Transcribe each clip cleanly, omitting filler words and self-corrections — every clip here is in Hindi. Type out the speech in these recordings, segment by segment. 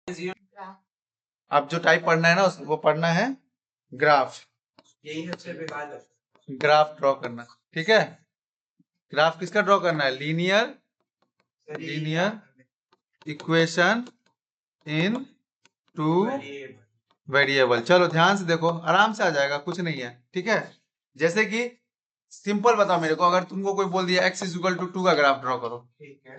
अब जो टाइप पढ़ना है ना वो पढ़ना है ग्राफ। यही सबसे बेकार है। ग्राफ ड्रॉ करना, ठीक है। ग्राफ किसका ड्रॉ करना है? Linear equation in two variable. चलो ध्यान से देखो, आराम से आ जाएगा, कुछ नहीं है, ठीक है। जैसे कि सिंपल बताओ मेरे को, अगर तुमको कोई बोल दिया x इज इक्वल टू 2 का ग्राफ ड्रॉ करो,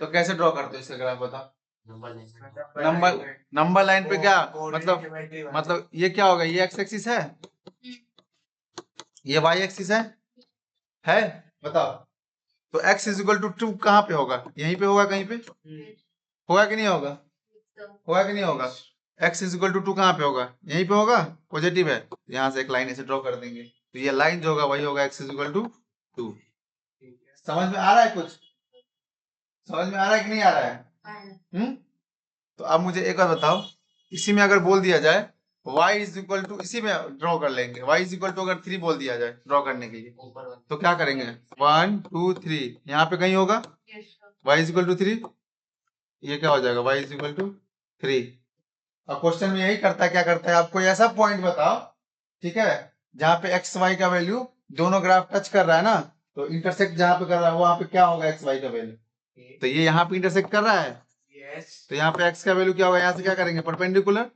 तो कैसे ड्रॉ करते हो इसका ग्राफ बताओ? नंबर लाइन पे क्या मतलब ये क्या होगा? ये x एक्सिस है, ये y एक्सिस है बताओ। तो x इज इक्वल टू 2 कहाँ पे होगा? यहीं पे होगा, कहीं पे होगा कि नहीं होगा? होगा कि नहीं होगा? x इज इक्वल टू 2 कहाँ पे होगा? यहीं पे होगा, पॉजिटिव है। यहाँ से एक लाइन ऐसे ड्रॉ कर देंगे, तो ये लाइन जो होगा वही होगा x इज इक्वल टू 2। समझ में आ रहा है? कुछ समझ में आ रहा है कि नहीं आ रहा है? तो अब मुझे एक बार बताओ, इसी में अगर बोल दिया जाए y इज इक्वल टू, इसी में ड्रॉ कर लेंगे, y इज इक्वल टू अगर 3 बोल दिया जाए ड्रॉ करने के लिए, तो क्या करेंगे? 1 2 3, यहाँ पे कहीं होगा y इज इक्वल टू 3, ये क्या हो जाएगा? y is equal to 3। और क्वेश्चन में यही करता है, क्या करता है, आपको ऐसा पॉइंट बताओ, ठीक है, जहाँ पे एक्स वाई का वैल्यू दोनों ग्राफ टच कर रहा है ना, तो इंटरसेक्ट जहाँ पे कर रहा है वहां पे क्या होगा? एक्स वाई का वैल्यू। तो ये यहाँ पे इंटरसेक्ट कर रहा है, तो यहाँ पे एक्स का वैल्यू क्या होगा? यहाँ से क्या करेंगे? परपेंडिकुलर,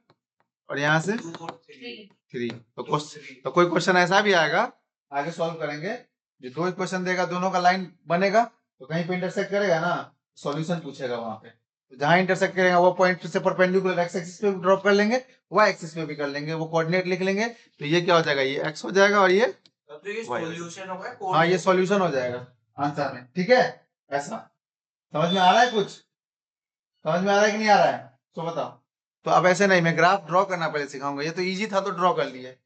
और यहाँ से 3। तो कोई क्वेश्चन ऐसा भी आएगा, आगे सॉल्व करेंगे, जो दो इक्वेशन देगा, दोनों का लाइन बनेगा, तो कहीं पे इंटरसेक्ट करेगा ना, सॉल्यूशन पूछेगा वहां पे। तो जहां इंटरसेक्ट करेगा वो पॉइंट से परपेंडिकुलर एक्स एक्सिस पे ड्रॉप कर लेंगे, वाई एक्सिस पे भी कर लेंगे, वो कोऑर्डिनेट लिख लेंगे, तो ये क्या हो जाएगा? ये एक्स हो जाएगा, और ये सॉल्यूशन होगा। हाँ, ये सॉल्यूशन हो जाएगा आंसर में, ठीक है। ऐसा समझ में आ रहा है? कुछ समझ में आ रहा है कि नहीं आ रहा है? तो बताओ। तो अब ऐसे नहीं, मैं ग्राफ ड्रॉ करना पहले सिखाऊंगा। ये तो इजी था तो ड्रॉ कर लिए,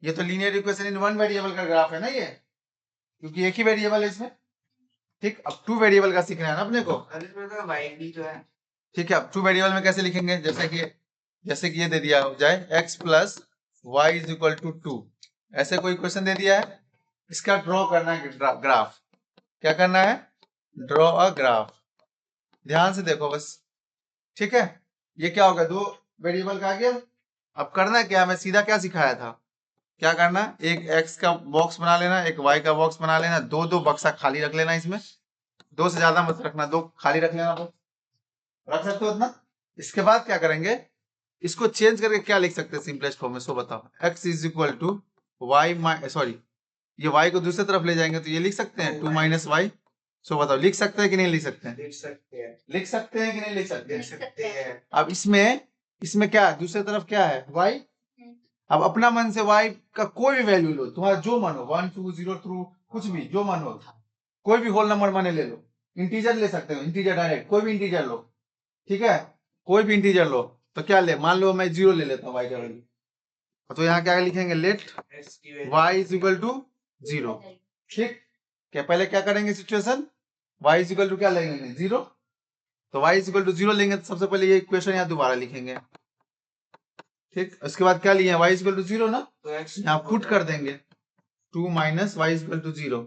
ये तो linear equation in one variable का ग्राफ है ना ये, क्योंकि एक ही वेरिएबल है इसमें, ठीक। अब 2 वेरिएबल का सीखना है ना अपने को, तो है। ठीक है। अब 2 वेरिएबल में कैसे लिखेंगे? जैसे कि ये दे दिया जाए x plus Y is equal to 2, ऐसे कोई क्वेश्चन दे दिया है, इसका ड्रॉ करना है ग्राफ। क्या करना है? Draw a graph. ध्यान से देखो बस, ठीक है। ये क्या होगा? 2 वेरिएबल का आ गया। अब करना क्या है, मैं सीधा क्या सिखाया था, क्या करना? एक x का बॉक्स बना लेना, एक y का बॉक्स बना लेना, दो दो बक्सा खाली रख लेना, इसमें 2 से ज्यादा मत रखना, 2 खाली रख लेना, बस रख सकते हो इतना। इसके बाद क्या करेंगे, इसको चेंज करके क्या लिख सकते हैं सिंपलेस्ट फॉर्म में? सो बताओ। x is equal to Y, sorry, ये y को दूसरी तरफ ले जाएंगे तो ये लिख सकते हैं 2 माइनस वाई। सो बताओ, लिख सकते हैं कि नहीं लिख सकते हैं? लिख सकते हैं। लिख सकते हैं कि नहीं लिख सकते लिख सकते हैं। अब इसमें क्या दूसरी तरफ क्या है? y। अब अपना मन से y का कोई भी वैल्यू लो, तुम्हारा जो मन हो, 1 2 0 थ्रू, कुछ भी जो मन हो, कोई भी होल नंबर माने ले लो, इंटीजर ले सकते हो, इंटीजर डायरेक्ट कोई भी इंटीजर लो, ठीक है, कोई भी इंटीजर लो। तो क्या ले, मान लो मैं 0 ले लेता हूँ y का वैल्यू, तो यहाँ क्या लिखेंगे? Let y is equal to 0, ठीक। क्या पहले क्या करेंगे situation, y is equal to क्या लेंगे? 0। तो y इज इक्वल टू 0 लेंगे तो सबसे पहले ये इक्वेशन यहाँ दोबारा लिखेंगे, ठीक। उसके बाद क्या लिए? y इज इक्वल टू 0 ना, तो यहाँ पुट कर देंगे 2 minus Y is equal to 0।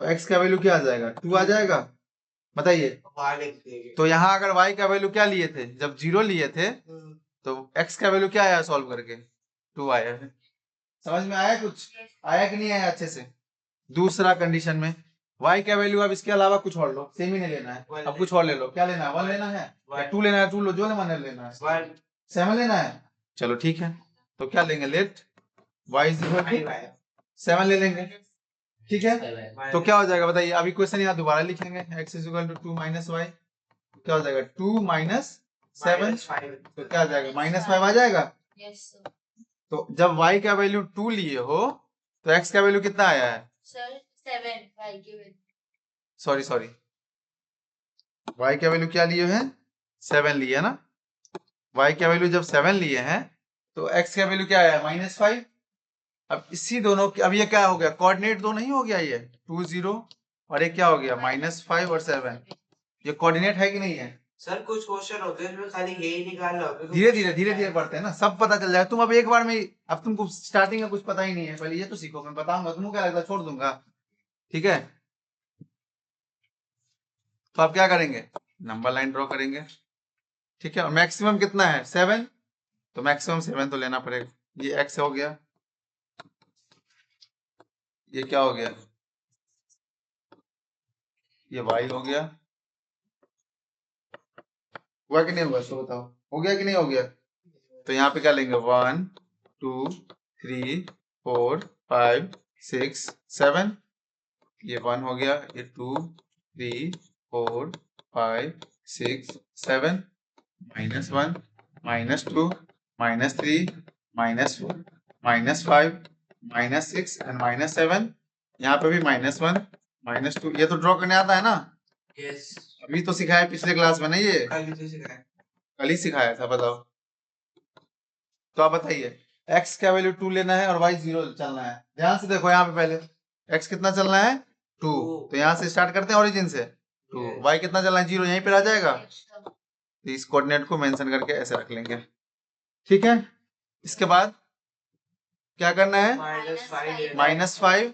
तो x का वैल्यू क्या आ जाएगा? 2 आ जाएगा, बताइए। तो यहाँ अगर y का वैल्यू क्या लिए थे, जब 0 लिए थे, तो x का वैल्यू क्या आया सॉल्व करके? 2 आया है। समझ में आया? कुछ आया कि नहीं आया अच्छे से? दूसरा कंडीशन में y का वैल्यू, अब इसके अलावा कुछ और लो, सेम ही नहीं लेना है, अब कुछ और ले लो। क्या लेना है? 1 लेना है या 2 लेना है? 2 लो, जो लेना है। 7 लेना है, चलो ठीक है। तो क्या लेंगे? Let y is equal to 7 ले लेंगे, ठीक है। तो क्या हो जाएगा बताइए? अभी क्वेश्चन यहाँ दोबारा लिखेंगे, x is equal to 2 minus Y, क्या हो जाएगा? 2 माइनस 7, तो क्या आ जाएगा? -5 आ जाएगा। तो जब y का वैल्यू 2 लिए हो तो x का वैल्यू कितना आया है? सर 7 y की वैल्यू, सॉरी, y का वैल्यू क्या लिए हैं? 7 लिए ना। y का वैल्यू जब 7 लिए हैं तो x का वैल्यू क्या आया? -5। अब इसी दोनों की, अब ये क्या हो गया? कोऑर्डिनेट दो नहीं हो गया? ये 2 0 और एक क्या हो गया? -5 और 7। ये कोऑर्डिनेट है कि नहीं है? सर कुछ क्वेश्चन होते हैं इसमें खाली यही निकालना होता है। धीरे धीरे पढ़ते हैं ना, सब पता चल जाएगा। तुम अब एक बार में, अब तुमको स्टार्टिंग में कुछ पता ही नहीं है, पहले ये तो सीखो, मैं बताऊंगा, तुमको क्या लगता है छोड़ दूंगा, ठीक है। तो आप क्या करेंगे? नंबर लाइन ड्रॉ करेंगे, ठीक है, और मैक्सिमम कितना है 7, तो मैक्सिमम 7 तो लेना पड़ेगा। ये x हो गया, ये क्या हो गया, ये y हो गया। हुआ कि नहीं हुआ, सो बताओ, हो गया कि नहीं हो गया। तो यहाँ पे क्या लेंगे, 1 2 3 4 5 6 7, ये 1 हो गया, ये 2 3 4 5 6 7, -1 -2 -3 -4 -5 -6 एंड -7। यहाँ पे भी -1 -2, ये तो ड्रॉ करने आता है ना, यस, अभी तो सिखाया पिछले क्लास में ना, ये कल ही तो सिखाया। कल ही सिखाया था, बताओ। तो आप बताइए, x का वैल्यू 2 लेना है और y 0 चलना है। ध्यान से देखो, यहाँ पे पहले x कितना चलना है 2, तो यहाँ से स्टार्ट करते हैं ओरिजिन से 2, y कितना चलना है 0, यहीं पे आ जाएगा। तो इस कोऑर्डिनेट को मेंशन करके ऐसे रख लेंगे, ठीक है। इसके बाद क्या करना है, -5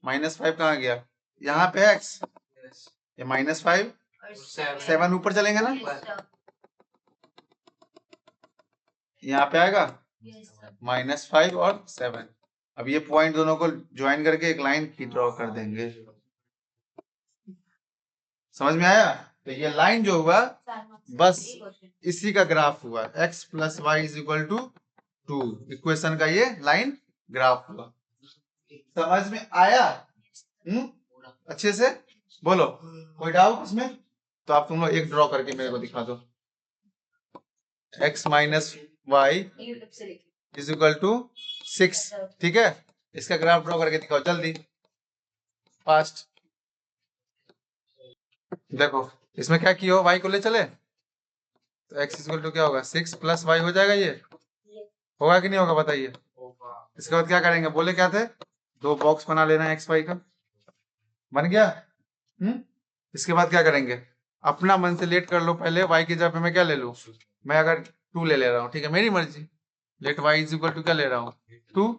-5 कहाँ गया, यहाँ पे x, यस, ये -5 7 7 ऊपर चलेंगे ना, यहाँ पे आएगा -5 और 7। अब ये पॉइंट दोनों को ज्वाइन करके एक लाइन की ड्रॉ कर देंगे, समझ में आया। तो ये लाइन जो हुआ बस इसी का ग्राफ हुआ, x + y = 2, इक्वेशन का ये लाइन ग्राफ हुआ। समझ में आया, अच्छे से बोलो, कोई डाउट इसमें। तो आप तुम लोग एक ड्रॉ करके मेरे को दिखा दो, x - y = 6, ठीक है। इसका ग्राफ ड्रॉ करके दिखाओ जल्दी, फास्ट। देखो इसमें क्या किया हो, y को ले चले, तो x = क्या होगा, 6 + y हो जाएगा, ये होगा कि नहीं होगा, बताइए। इसके बाद क्या करेंगे, बोले क्या थे, 2 बॉक्स बना लेना है x y का, बन गया। इसके बाद क्या करेंगे, अपना मन से लेट कर लो, पहले y की जगह पे मैं क्या ले लूं, मैं अगर 2 ले रहा हूँ, ठीक है, मेरी मर्जी। लेट y = क्या ले रहा हूँ 2,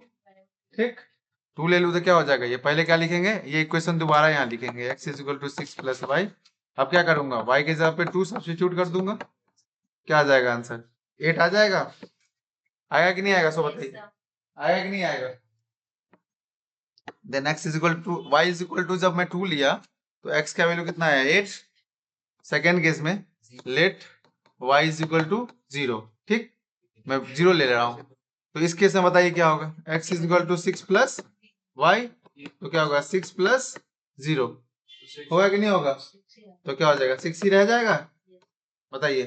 ठीक, 2 ले लूं तो क्या हो जाएगा, ये पहले क्या लिखेंगे, ये इक्वेशन दोबारा यहाँ लिखेंगे, x = 6 + y। अब क्या करूंगा, y की जगह पे 2 सब्स्टिट्यूट कर दूंगा, क्या आ जाएगा आंसर, 8 आ जाएगा। आएगा कि नहीं आएगा, सो बताइए, आएगा कि नहीं आएगा। देन x = y = जब मैं 2 लिया तो x का वैल्यू कितना है 8, सेकेंड केस में लेट y = 0, ठीक, मैं 0 ले रहा हूँ। तो इस केस में बताइए क्या होगा, x = 6 + y, तो क्या होगा 6 + 0, होगा कि नहीं होगा, तो क्या हो जाएगा 6 ही रह जाएगा, बताइए।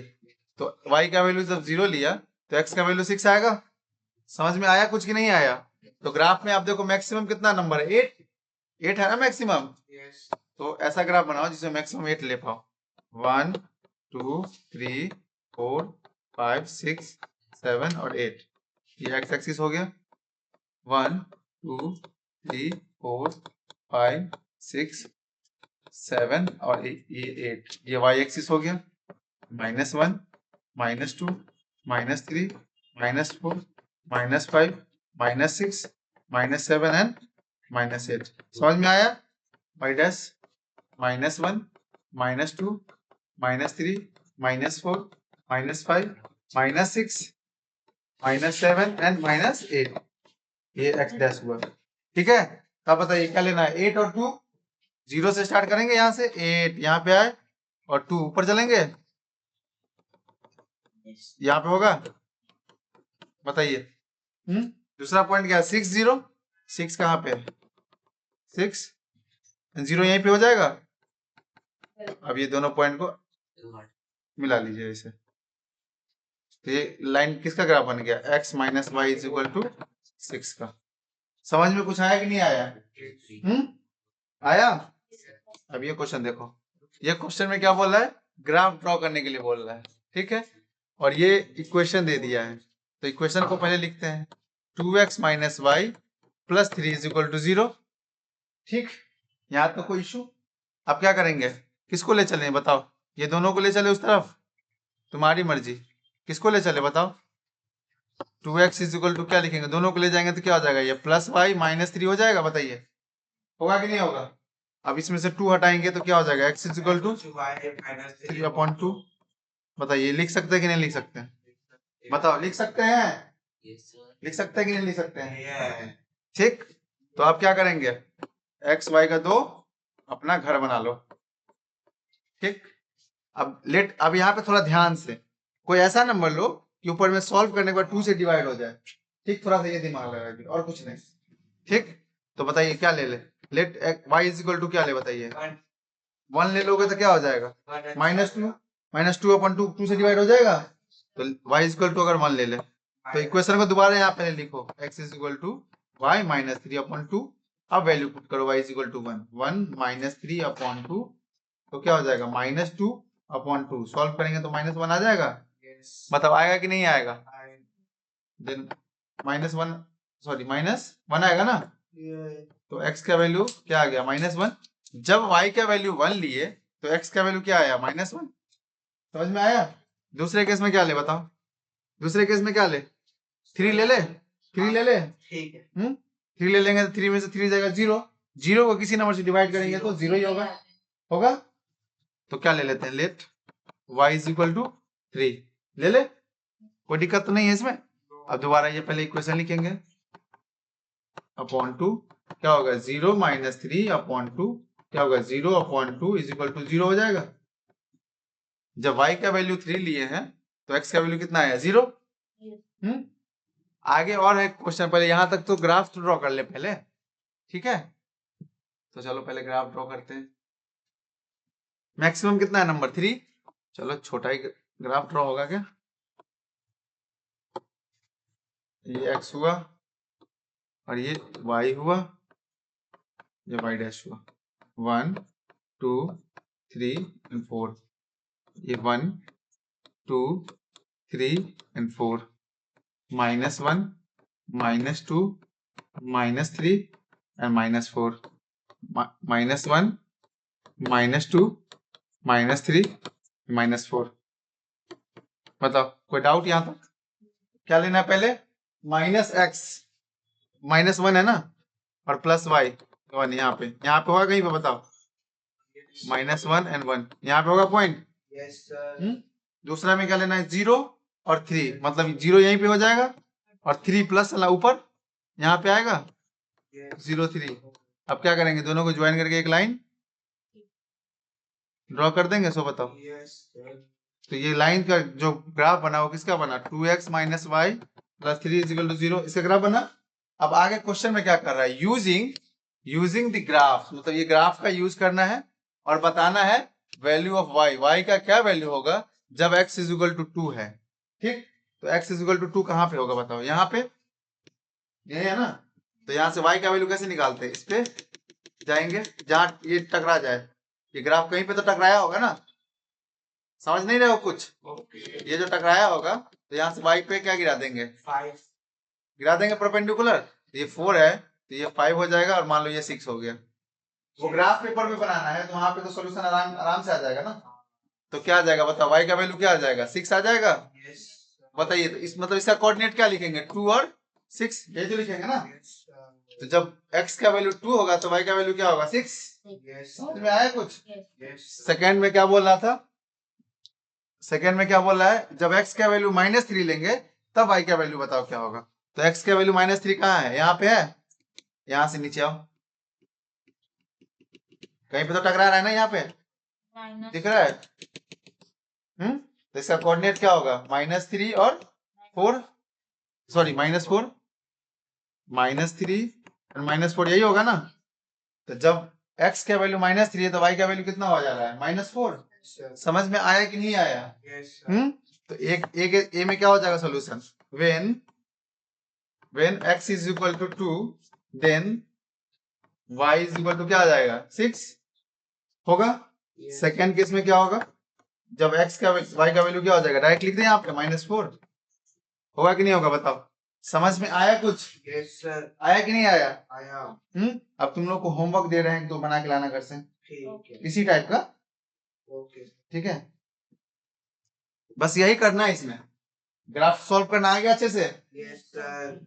तो y का वैल्यू जब 0 लिया तो x का वैल्यू 6 आएगा। समझ में आया कुछ कि नहीं आया। तो ग्राफ में आप देखो मैक्सिमम कितना नंबर है 8 है ना मैक्सिमम, यस, तो ऐसा ग्राफ बनाओ जिसमें मैक्सिमम 8 ले पाओ, 1 2 3 4 5 6 7 और 8, ये एक्स एक्सिस हो गया, 1 2 3 4 5 6 7 और ये 8, ये वाई एक्सिस हो गया, -1 -2 -3 -4 -5 -6 -7 एंड -8। समझ में आया, y डैश -1 -2 -3 -4 -5 -6 -7 एंड -8, ये x डैश हुआ, ठीक है। अब बताइए क्या लेना है, 8 और 2, 0 से स्टार्ट करेंगे, यहाँ से 8 यहाँ पे आए और 2 ऊपर चलेंगे, यहाँ पे होगा, बताइए। दूसरा पॉइंट क्या है 6 0, 6 कहाँ पे है 6, 0 यहीं पे हो जाएगा। अब ये दोनों पॉइंट को मिला लीजिए इसे, तो ये लाइन किसका ग्राफ बन गया, x - y = 6 का। समझ में कुछ आया कि नहीं आया, आया। अब ये क्वेश्चन देखो, ये क्वेश्चन में क्या बोल रहा है, ग्राफ ड्रॉ करने के लिए बोल रहा है, ठीक है, और ये इक्वेशन दे दिया है, तो इक्वेशन को पहले लिखते हैं, 2x - y + 3 = 0, ठीक, यहाँ तो कोई इशू। अब क्या करेंगे, किसको ले चले बताओ, ये दोनों को ले चले उस तरफ, तुम्हारी मर्जी, किसको ले चले बताओ। 2x = क्या लिखेंगे, दोनों को ले जाएंगे तो क्या हो जाएगा, ये +y -3 हो जाएगा, बताइए होगा कि नहीं होगा। अब इसमें से 2 हटाएंगे तो क्या हो जाएगा, x = 3/2, बताइए लिख सकते हैं कि नहीं लिख सकते हैं? बताओ लिख सकते हैं? Yes, sir. लिख सकते हैं कि नहीं लिख सकते हैं? Yeah. ठीक, तो आप क्या करेंगे, एक्स वाई का दो अपना घर बना लो। ठीक, अब यहाँ पे थोड़ा ध्यान से कोई ऐसा नंबर लो कि ऊपर में सॉल्व करने के बाद 2 से डिवाइड हो जाए। ठीक, थोड़ा सा ये दिमाग लगाइए और कुछ नहीं। ठीक, तो बताइए क्या ले let y is equal to क्या ले बताइए? 1 ले लोगे तो क्या हो जाएगा? -2 अपन 2 से डिवाइड हो जाएगा, तो y इज इक्वल टू अगर 1 ले ले तो इक्वेशन को दोबारा यहाँ पे लिखो, x is equal to y -3/2। अब वैल्यू पुट करो, y इज इक्वल टू 1 -3/2, तो क्या हो जाएगा -2/2। सॉल्व करेंगे तो -1 आ जाएगा। Yes. मतलब आएगा कि नहीं आएगा? I- देन -1 आएगा ना, Yeah. तो x का वैल्यू क्या आ गया? -1। जब y का वैल्यू 1 लिए तो x का वैल्यू क्या आया? -1। समझ में आया? दूसरे केस में क्या ले बताओ? दूसरे केस में क्या ले? 3 ले ले, 3 ले ले। ठीक है। 3 ले लेंगे तो 3 में से 3 जाएगा 0। 0 को किसी नंबर से डिवाइड करेंगे तो 0 ही होगा। तो क्या ले लेते हैं, let y is equal to 3 ले ले, कोई दिक्कत तो नहीं है इसमें। अब दोबारा ये पहले इक्वेशन लिखेंगे, (2) क्या होगा? 0 - 3/2 क्या होगा? 0/2 इज इक्वल टू 0 हो जाएगा। जब y का वैल्यू 3 लिए हैं तो x का वैल्यू कितना आया? 0। आगे और है क्वेश्चन, पहले यहां तक तो ग्राफ ड्रॉ कर ले पहले। ठीक है, तो चलो पहले ग्राफ ड्रॉ करते हैं। मैक्सिमम कितना है? नंबर 3। चलो छोटा ही ग्राफ ड्रॉ होगा क्या? ये x हुआ और ये y हुआ, ये y डैश हुआ। 1 2 3 and 4, ये 1 2 3 and 4, -1 -2 -3 and -4, -1 -2 -3 -4। बताओ कोई डाउट यहाँ तक? क्या लेना है पहले? -x -1 है ना, और +y 1 यहाँ पे होगा कहीं पे? बताओ, -1 and 1 यहाँ पे होगा पॉइंट। Yes, sir. दूसरा में क्या लेना है? 0 और 3, मतलब 0 यहीं पे हो जाएगा और 3 प्लस ऊपर यहाँ पे आएगा, Yes. 0 3। अब क्या करेंगे? दोनों को ज्वाइन करके एक लाइन ड्रॉ कर देंगे। सो बताओ, Yes, sir. तो ये लाइन का जो ग्राफ बना वो किसका बना? 2x - y + 3 = 0, इसका ग्राफ बना। अब आगे क्वेश्चन में क्या कर रहा है? यूजिंग द ग्राफ, मतलब ये ग्राफ का यूज करना है और बताना है वैल्यू ऑफ y का क्या वैल्यू होगा जब x = 2 है। ठीक, तो x = 2 कहाँ पे होगा बताओ? यहाँ पे, ये है ना, तो यहाँ से y का वैल्यू कैसे निकालते हैं? इस पे जाएंगे जहां ये टकरा जाए, ये ग्राफ कहीं पे तो टकराया होगा ना, समझ नहीं रहे हो कुछ? Okay. ये जो टकराया होगा तो यहाँ से y पे क्या गिरा देंगे? 5. गिरा देंगे परपेंडिकुलर, ये 4 है तो ये 5 हो जाएगा और मान लो ये 6 हो गया। वो ग्राफ पेपर में बनाना है तो वहां पे तो सॉल्यूशन आराम से आ जाएगा ना। तो क्या आ जाएगा बताओ? y का वैल्यू क्या आ जाएगा? 6 आ जाएगा। Yes. बताइए, तो इस मतलब इसका कोऑर्डिनेट क्या लिखेंगे? 2 और 6, ये जो लिखेंगे ना। Yes, sir. तो जब x का वैल्यू 2 होगा तो y का वैल्यू क्या होगा? 6। Yes. समझ में आया कुछ? Yes. सेकंड में क्या बोल रहा था? सेकंड में क्या बोल रहा है? जब x का वैल्यू -3 लेंगे तब y का वैल्यू बताओ क्या होगा? तो x का वैल्यू -3 कहाँ है? यहाँ पे है। यहाँ से नीचे आओ, कहीं पे तो टकरा रहा है ना, यहाँ पे दिख रहा है। तो इसका कोऑर्डिनेट क्या होगा? -3 और 4, सॉरी -4 -3 और -4, यही होगा ना। तो जब x का वैल्यू -3 है तो y का वैल्यू कितना हो जा रहा है? -4। Sir. समझ में आया कि नहीं आया? Yes, sir. तो एक ए में क्या हो जाएगा solution? when x is equal to 2 then y is equal to क्या आ जाएगा? 6 होगा। Yes. सेकेंड केस में क्या होगा? जब x का y का वैल्यू क्या हो जाएगा? डायरेक्ट लिख दें यहाँ पे -4, होगा कि नहीं होगा? बताओ, समझ में आया कुछ? Yes, sir. आया कि नहीं आया? I am. अब तुम लोग को होमवर्क दे रहे हैं तो बना के लाना घर से, ठीक है. इसी टाइप का। Okay. ठीक है, बस यही करना है इसमें। ग्राफ सॉल्व करना आ गया अच्छे से? Yes, sir.